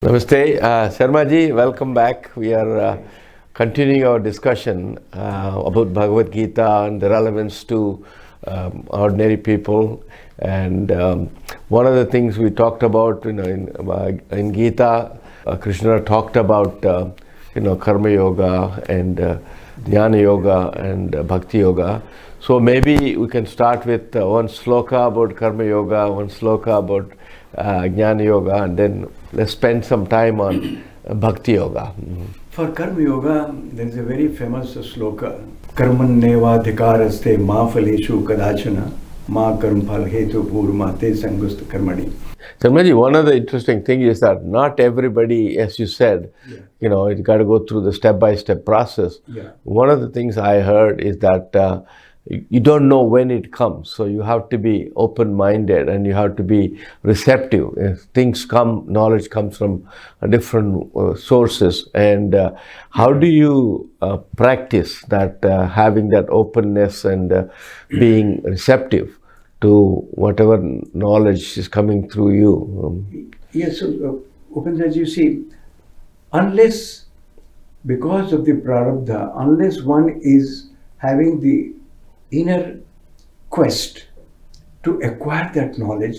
Namaste, Sharma ji, welcome back. We are continuing our discussion about Bhagavad Gita and the relevance to ordinary people. And one of the things we talked about, in Gita, Krishna talked about, Karma Yoga and Jnana Yoga and Bhakti Yoga. So maybe we can start with one sloka about Karma Yoga, one sloka about Jnana Yoga, and then let's spend some time on Bhakti Yoga. For Karma Yoga, there is a very famous sloka. Karmanneva dhikaraste ma phaleshu kadachana ma karmphal hetu purmate sangust karmani. Sharmaji, one of the interesting things is that not everybody, as you said, you got to go through the step-by-step process. Yeah. One of the things I heard is that you don't know when it comes, so you have to be open-minded and you have to be receptive. If things come, knowledge comes from different sources. And how do you practice that, having that openness and being receptive to whatever knowledge is coming through you? Yes, so Upendra, you see, unless, because of the prarabdha, unless one is having the inner quest to acquire that knowledge,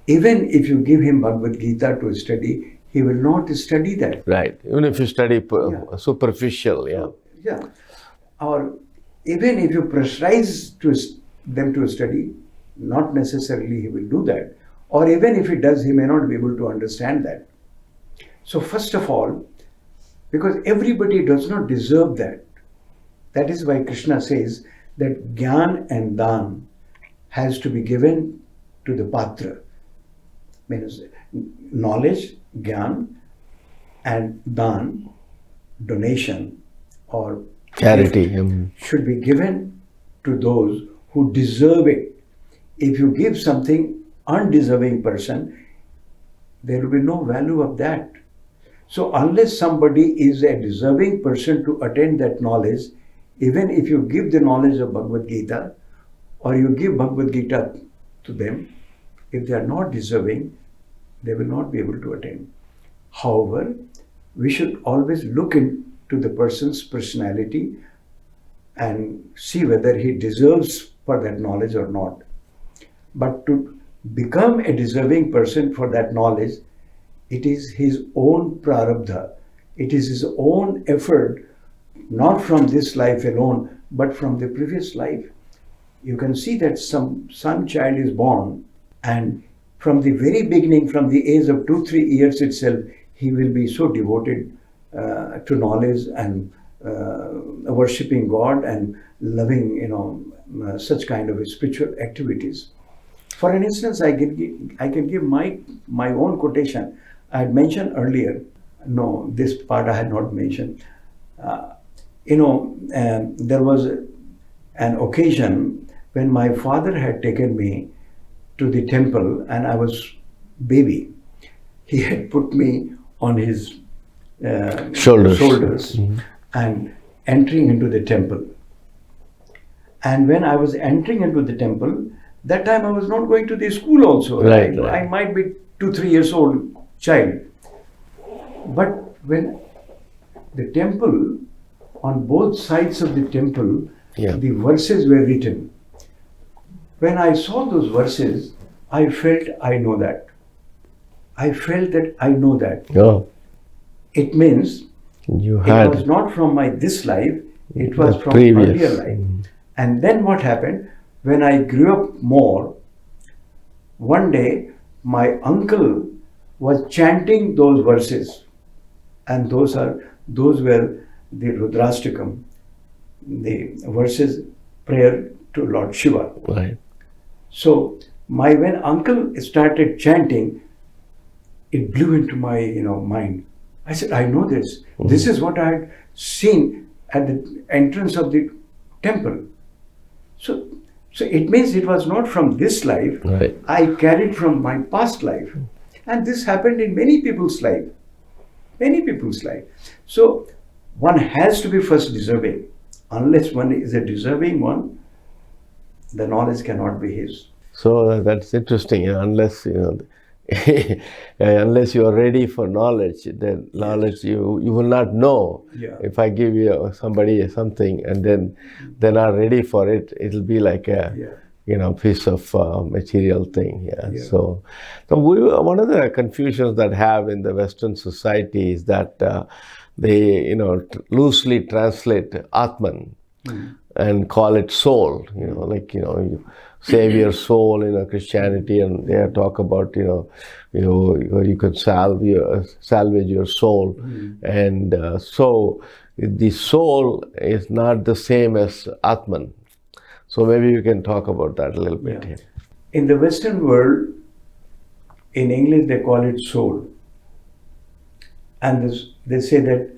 even if you give him Bhagavad Gita to study, he will not study that. Right, even if you study superficial, Yeah. Or even if you pressurize them to study, not necessarily he will do that. Or even if he does, he may not be able to understand that. So first of all, because everybody does not deserve that, that is why Krishna says that Gyan and Dan has to be given to the Patra. Means knowledge, Gyan, and Dan, donation or charity, should be given to those who deserve it. If you give something undeserving person, there will be no value of that. So unless somebody is a deserving person to attain that knowledge, even if you give the knowledge of Bhagavad Gita or you give Bhagavad Gita to them, if they are not deserving, they will not be able to attain. However, we should always look into the person's personality and see whether he deserves for that knowledge or not. But to become a deserving person for that knowledge, it is his own prarabdha. It is his own effort, not from this life alone, but from the previous life. You can see that some child is born, and from the very beginning, from the age of 2-3 years itself, he will be so devoted to knowledge and worshipping God and loving, such kind of spiritual activities. For an instance, I can give my own quotation. I had mentioned earlier. No, this part I had not mentioned. There was an occasion when my father had taken me to the temple and I was baby. He had put me on his shoulders and entering into the temple. And when I was entering into the temple, that time I was not going to the school also. Right. I might be 2-3 years old child. But when the temple, on both sides of the temple, the verses were written. When I saw those verses, I felt I know that. I felt that I know that. Oh. It means it was not from this life, it was from earlier life. And then what happened, when I grew up more, one day my uncle was chanting those verses. And those were the Rudrastakam, the verses, prayer to Lord Shiva. Right. So when uncle started chanting, it blew into my mind. I said, I know this. This is what I had seen at the entrance of the temple. So it means it was not from this life. Right. I carried from my past life. And this happened in many people's life. Many people's life. So one has to be first deserving. Unless one is a deserving one, the knowledge cannot be his. So that's interesting. Unless unless you are ready for knowledge, then knowledge you will not know. Yeah. If I give you somebody something and then they're not ready for it, it'll be like a piece of material thing. So one of the confusions that have in the Western society is that they loosely translate Atman and call it soul. You save your soul in Christianity, and they talk about you can salvage your soul, and so the soul is not the same as Atman. So maybe you can talk about that a little bit here. In the Western world, in English they call it soul, and they say that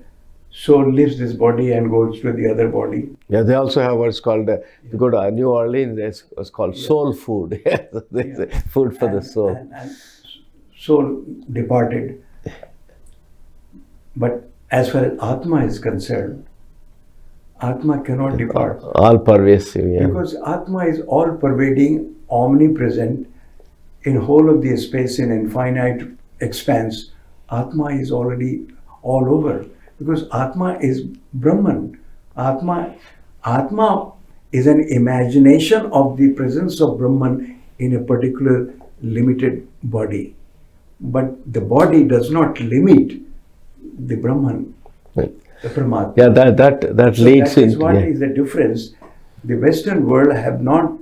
soul leaves this body and goes to the other body. Yeah, they also have what's called, if you go to New Orleans, it's called soul food. Food for the soul. And soul departed. But as far as Atma is concerned, Atma cannot depart. All pervasive, yeah. Because Atma is all pervading, omnipresent in whole of the space in infinite expanse. Atma is already all over. Because Atma is Brahman. Atma is an imagination of the presence of Brahman in a particular limited body. But the body does not limit the Brahman, right. The Paramatma. Yeah, that leads that is into... what is the difference. The Western world have not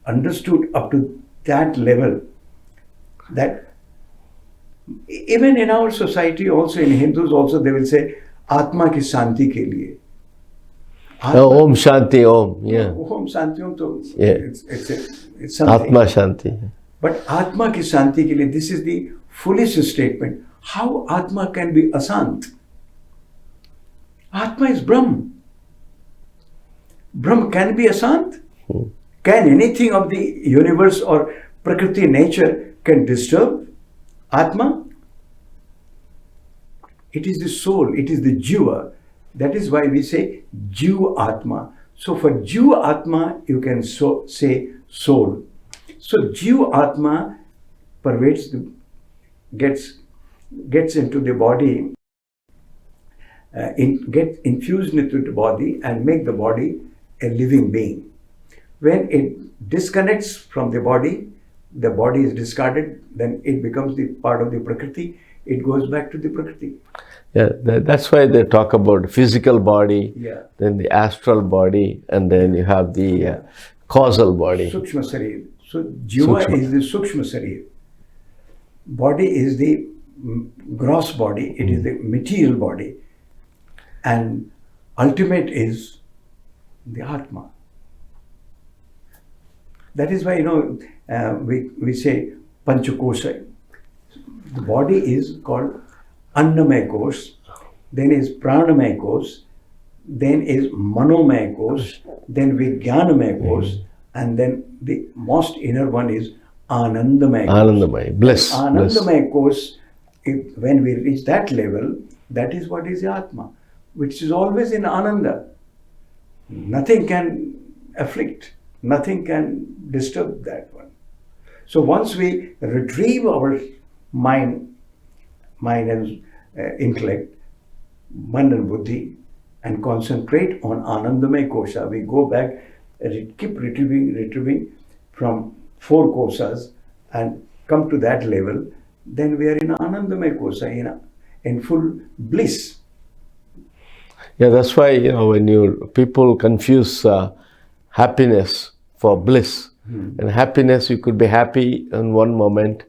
understood up to that level. That even in our society also, in Hindus also, they will say, Atma ki Shanti ke liye. Om Shanti Om, yeah. Om Shanti Om, to, yeah. It's something. Atma Shanti. But Atma ki Shanti ke liye, this is the foolish statement. How Atma can be Asant? Atma is Brahm. Brahm can be Asant? Can anything of the universe or Prakriti nature can disturb Atma? It is the soul, it is the Jiva. That is why we say Jiva Atma. So for Jiva Atma, you can say soul. So Jiva Atma pervades, gets into the body, gets infused into the body and make the body a living being. When it disconnects from the body is discarded, then it becomes the part of the Prakriti. It goes back to the Prakriti. Yeah, that's why they talk about physical body, then the astral body, and then you have the causal body. Sukshma Sarir. So Jiva is the Sukshma Sarir. Body is the gross body, it is the material body. And ultimate is the Atma. That is why, we say Panchakosha. The body is called Annamaya Kosh, then is Pranamaya Kosh, then is Manomaya Kosh, then Vijnanamaya Kosh, and then the most inner one is Anandamaya Kosh. Anandamaya, bliss. Anandamaya Kosh, when we reach that level, that is what is the Atma, which is always in Ananda. Nothing can afflict, nothing can disturb that one. So once we retrieve our mind and intellect, man and buddhi, and concentrate on Anandamaya Kosha, we go back and keep retrieving from 4 kosas and come to that level, then we are in Anandamaya Kosha, in full bliss. Yeah, that's why, when people confuse happiness for bliss. And happiness, you could be happy in one moment,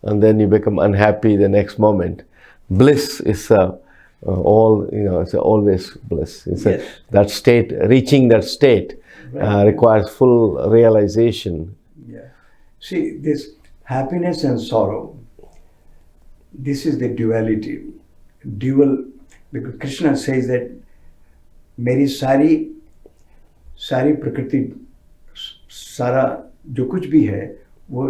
and then you become unhappy the next moment. Bliss is it's always bliss. It's that state, reaching that state requires full realization. Yeah. See, this happiness and sorrow, this is the duality. Because Krishna says that मेरी सारी प्रकृति, सारा जो कुछ भी है वो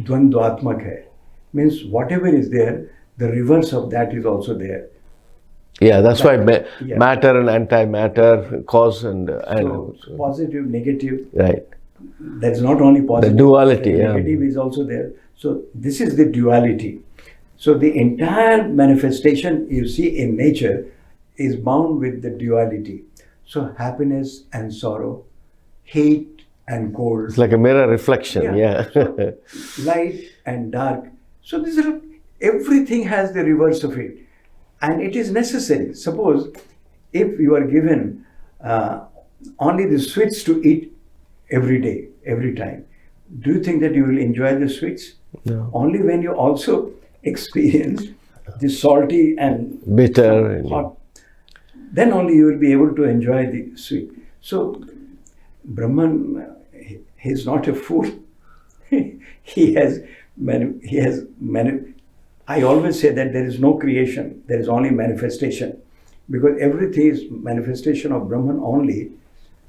द्वंद्वात्मक है. Means whatever is there, the reverse of that is also there. Yeah, that's why matter and antimatter, cause and so positive, negative. Right. That's not only positive. The duality. Negative is also there. So this is the duality. So the entire manifestation you see in nature is bound with the duality. So happiness and sorrow, heat and cold. It's like a mirror reflection. Yeah. So light and dark. So these are, everything has the reverse of it, and it is necessary. Suppose if you are given only the sweets to eat every day, every time, do you think that you will enjoy the sweets? No. Only when you also experience the salty and Bitter and hot, then only you will be able to enjoy the sweet. So Brahman, he is not a fool. he has I always say that there is no creation, there is only manifestation, because everything is manifestation of Brahman only.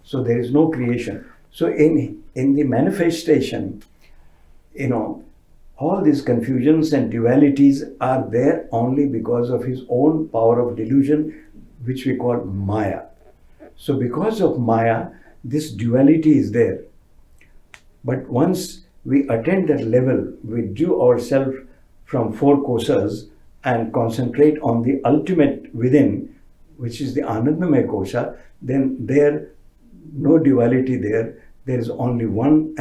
So there is no creation. So in the manifestation, all these confusions and dualities are there only because of his own power of delusion, which we call Maya. So because of Maya, this duality is there. But once we attain that level, we do ourselves from four kosas and concentrate on the ultimate within, which is the Anandamaya kosha, then there no duality there. There is only one,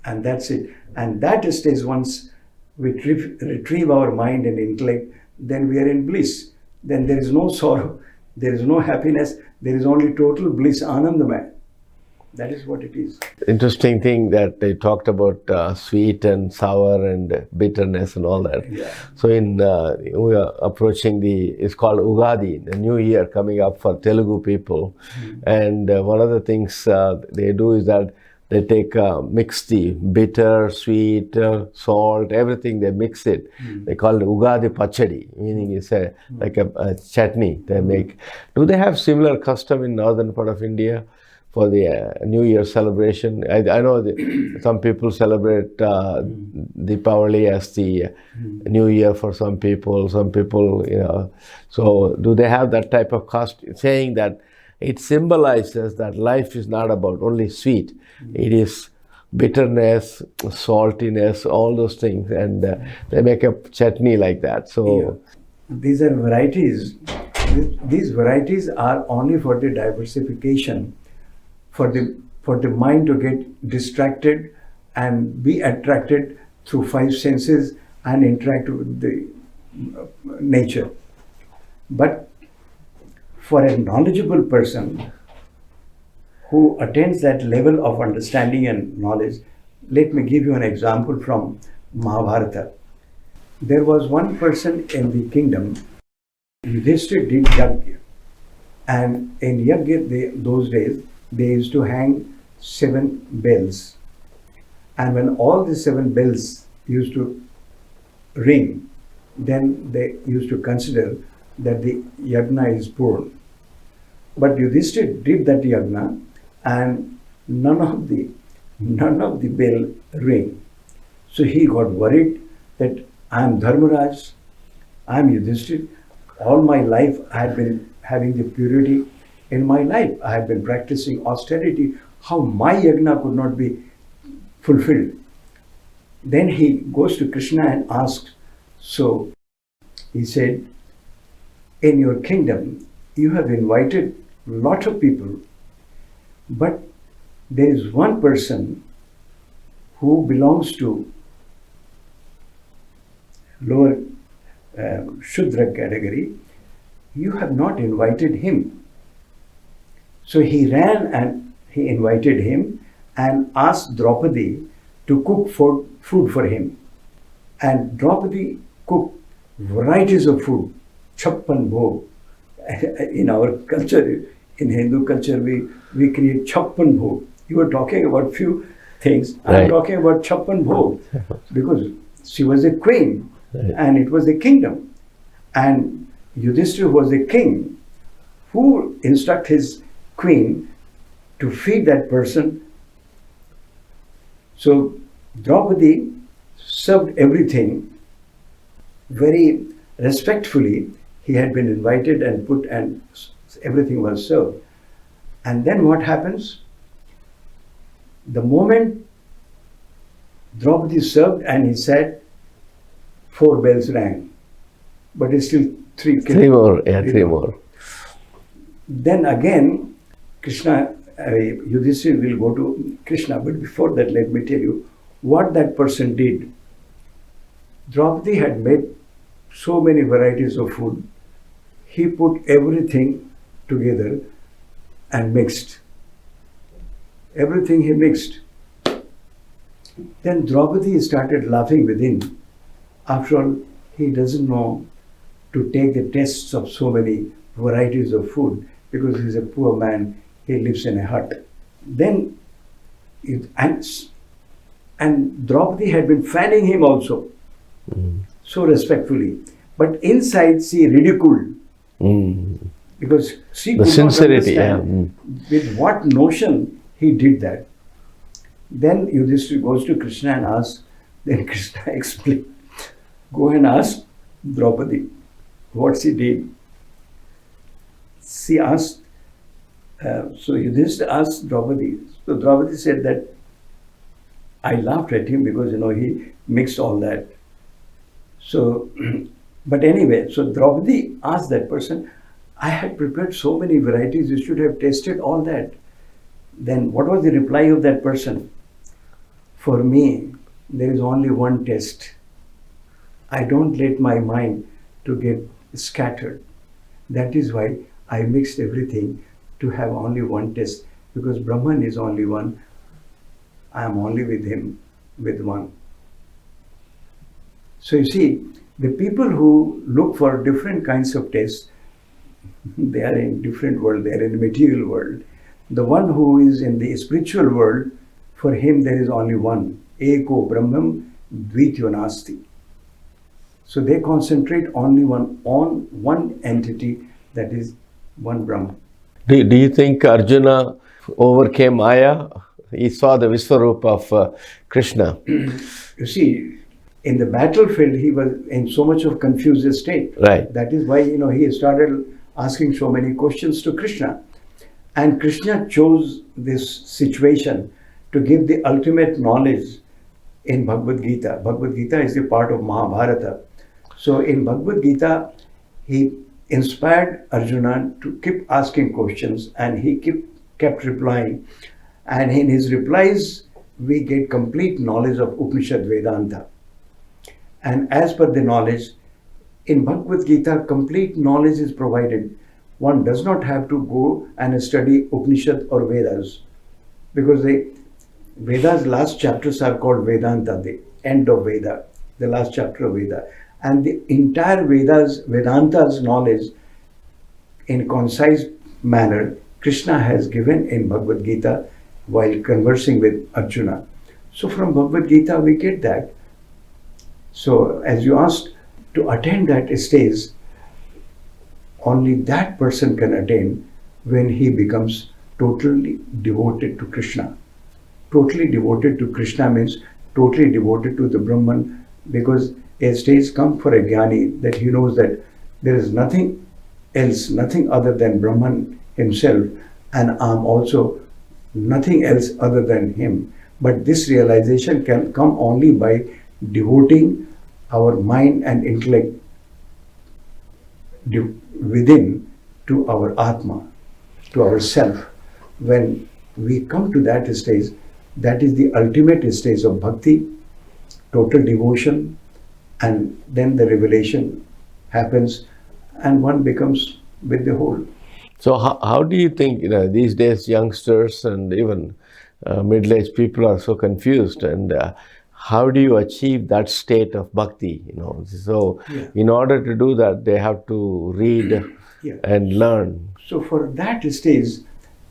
and that's it. And that stage, once we retrieve our mind and intellect, then we are in bliss. Then there is no sorrow, there is no happiness, there is only total bliss, Anandamaya. That is what it is. Interesting thing that they talked about sweet and sour and bitterness and all that. Yeah. So we are approaching it's called Ugadi, the new year coming up for Telugu people. And one of the things they do is that they take mix the bitter, sweet, salt, everything, they mix it. They call it Ugadi Pachadi, meaning it's like a chutney they make. Do they have similar custom in northern part of India for the New Year celebration? I know some people celebrate Deepavali as the New Year for some people, So do they have that type of costume, saying that it symbolizes that life is not about only sweet. It is bitterness, saltiness, all those things. And they make a chutney like that. So these are varieties. These varieties are only for the diversification, for the mind to get distracted and be attracted through five senses and interact with the nature. But for a knowledgeable person who attains that level of understanding and knowledge, let me give you an example from Mahabharata. There was one person in the kingdom, Yudhishthira did yajna, and in yajna those days they used to hang 7 bells, and when all the 7 bells used to ring, then they used to consider that the yajna is purna. But Yudhishthira did that yajna and none of the bell ring. So he got worried that I am Dharmaraj, I am Yudhishthira. All my life I had been having the purity in my life. I had been practicing austerity. How my yajna could not be fulfilled? Then he goes to Krishna and asks, so he said, in your kingdom, you have invited a lot of people, but there is one person who belongs to lower Shudra category. You have not invited him. So he ran and he invited him and asked Draupadi to cook food for him. And Draupadi cooked varieties of food, chappan bhog. In our culture, in Hindu culture, we create chappan bhog. You were talking about few things. Right. I'm talking about chappan bhog because she was a queen, right, and it was a kingdom. And Yudhishthira was a king who instruct his queen to feed that person. So Draupadi served everything very respectfully. He had been invited and put, and everything was served. And then what happens? The moment Draupadi served and he said, 4 bells rang. But it's still three. Three more, yeah, three more. Then again, Krishna, Yudhishthira will go to Krishna. But before that, let me tell you what that person did. Draupadi had made so many varieties of food. He put everything together and mixed. Everything he mixed. Then Draupadi started laughing within. After all, he doesn't know to take the tastes of so many varieties of food because he's a poor man, he lives in a hut. Then, and Draupadi had been fanning him also, so respectfully. But inside she ridiculed. Because she the could sincerity, not understand with what notion he did that. Then Yudhishthira goes to Krishna and asks, then Krishna explained, go and ask Draupadi what she did. She asked, so Yudhishthira asked Draupadi. So Draupadi said that I laughed at him because, he mixed all that. So, but anyway, so Draupadi asked that person, I had prepared so many varieties, you should have tasted all that. Then what was the reply of that person? For me, there is only one taste. I don't let my mind to get scattered. That is why I mixed everything to have only one taste. Because Brahman is only one. I am only with him, with one. So you see, the people who look for different kinds of tastes, they are in different world, they are in the material world. The one who is in the spiritual world, for him there is only one. Eko Brahmam Dvityo Nasti. So they concentrate only on one entity, that is one Brahman. Do you think Arjuna overcame Maya? He saw the Viswarup of Krishna. You see, in the battlefield, he was in so much of confused state. Right. That is why, he started asking so many questions to Krishna. And Krishna chose this situation to give the ultimate knowledge in Bhagavad Gita. Bhagavad Gita is a part of Mahabharata. So in Bhagavad Gita, he inspired Arjuna to keep asking questions and he kept replying. And in his replies, we get complete knowledge of Upanishad Vedanta. And as per the knowledge, in Bhagavad Gita, complete knowledge is provided. One does not have to go and study Upanishad or Vedas, because the Vedas' last chapters are called Vedanta, the end of Veda, the last chapter of Veda. And the entire Vedanta's knowledge in concise manner, Krishna has given in Bhagavad Gita while conversing with Arjuna. So from Bhagavad Gita we get that. So as you asked, to attain that stage, only that person can attain when he becomes totally devoted to Krishna. Totally devoted to Krishna means totally devoted to the Brahman, because a stage comes for a jnani that he knows that there is nothing else, nothing other than Brahman himself, and I am also nothing else other than him. But this realization can come only by devoting our mind and intellect within to our Atma, to ourself. When we come to that stage, that is the ultimate stage of bhakti, total devotion, and then the revelation happens and one becomes with the whole. So how do you think, these days youngsters and even middle-aged people are so confused, and how do you achieve that state of bhakti? So in order to do that, they have to read and learn. So for that stage,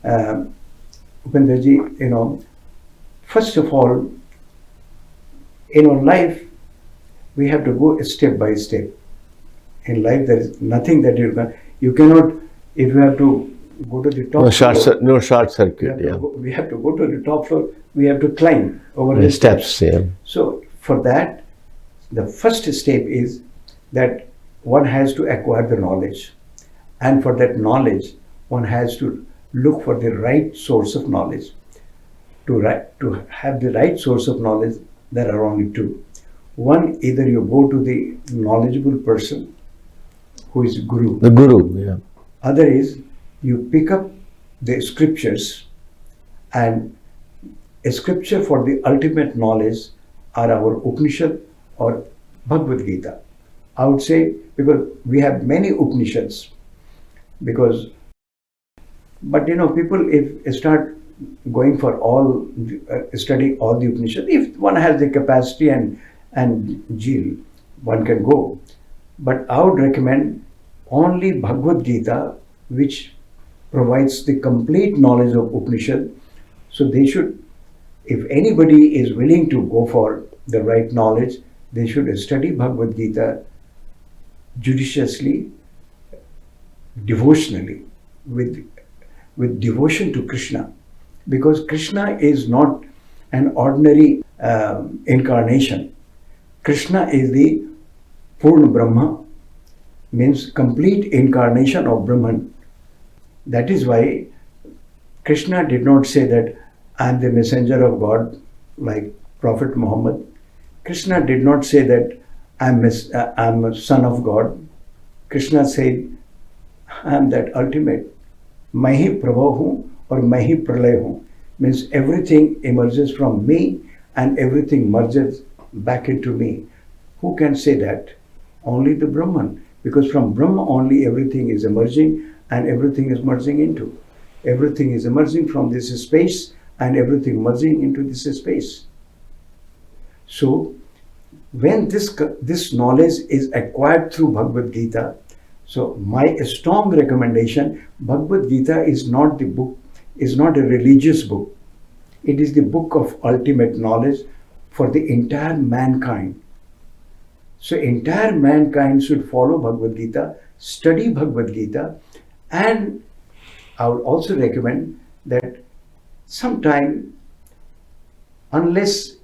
Upendra Ji, first of all, in our life, we have to go step by step. In life, there is nothing that you cannot, if you have to go to the top floor. No short circuit, we have to go to the top floor, we have to climb over the steps. Yeah. So for that, the first step is that one has to acquire the knowledge. And for that knowledge, one has to look for the right source of knowledge. To have the right source of knowledge, there are only two. One, either you go to the knowledgeable person who is Guru. The Guru, yeah. Other is you pick up the scriptures, and a scripture for the ultimate knowledge are our Upanishad or Bhagavad Gita. I would say, because we have many Upanishads, but people if start going for all studying all the Upanishad, if one has the capacity and zeal, one can go. But I would recommend only Bhagavad Gita, which provides the complete knowledge of Upanishad. So they should, if anybody is willing to go for the right knowledge, they should study Bhagavad Gita judiciously, devotionally, with devotion to Krishna. Because Krishna is not an ordinary incarnation. Krishna is the Purna Brahma, means complete incarnation of Brahman. That is why Krishna did not say that I am the messenger of God like Prophet Muhammad. Krishna did not say that I am a son of God. Krishna said, I am that ultimate. मैं ही प्रभव हूँ और मैं ही प्रलय हूँ. Means everything emerges from me and everything merges back into me. Who can say that? Only the Brahman. Because from Brahma only everything is emerging and everything is merging into. Everything is emerging from this space and everything merging into this space. So when this knowledge is acquired through Bhagavad Gita, so my strong recommendation, Bhagavad Gita is not the book, is not a religious book. It is the book of ultimate knowledge for the entire mankind. So entire mankind should follow Bhagavad Gita, study Bhagavad Gita, and I would also recommend that sometime, unless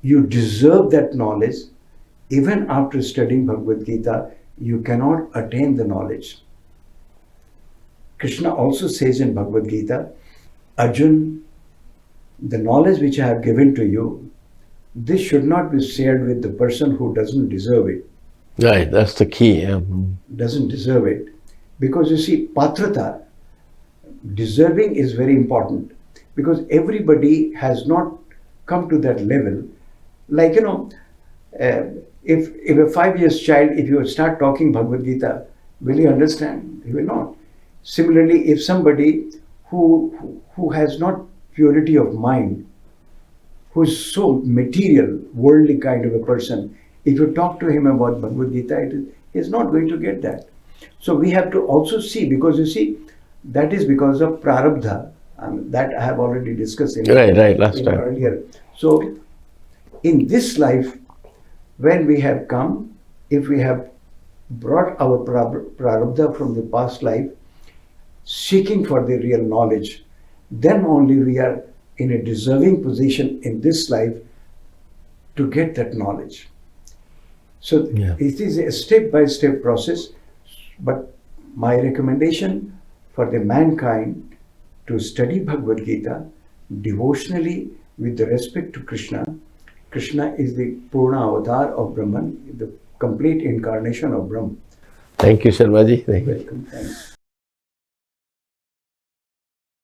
you deserve that knowledge, even after studying Bhagavad Gita, you cannot attain the knowledge. Krishna also says in Bhagavad Gita, Arjun, the knowledge which I have given to you, this should not be shared with the person who doesn't deserve it. Right, that's the key. Yeah. Doesn't deserve it. Because you see, patrata, deserving is very important. Because everybody has not come to that level. Like, if a 5 years child, if you start talking Bhagavad Gita, will he understand? He will not. Similarly, if somebody who has not purity of mind, who is so material, worldly kind of a person, if you talk to him about Bhagavad Gita, he is not going to get that. So we have to also see, because you see, that is because of prarabdha, that I have already discussed in last time earlier. So in this life, when we have come, if we have brought our prarabdha from the past life, seeking for the real knowledge, then only we are in a deserving position in this life to get that knowledge. So it is a step-by-step process, but my recommendation for the mankind to study Bhagavad Gita devotionally with the respect to Krishna. Krishna is the Purna Avatar of Brahman, the complete incarnation of Brahman. Thank you, Sharma ji. Thank you. Welcome. Thanks.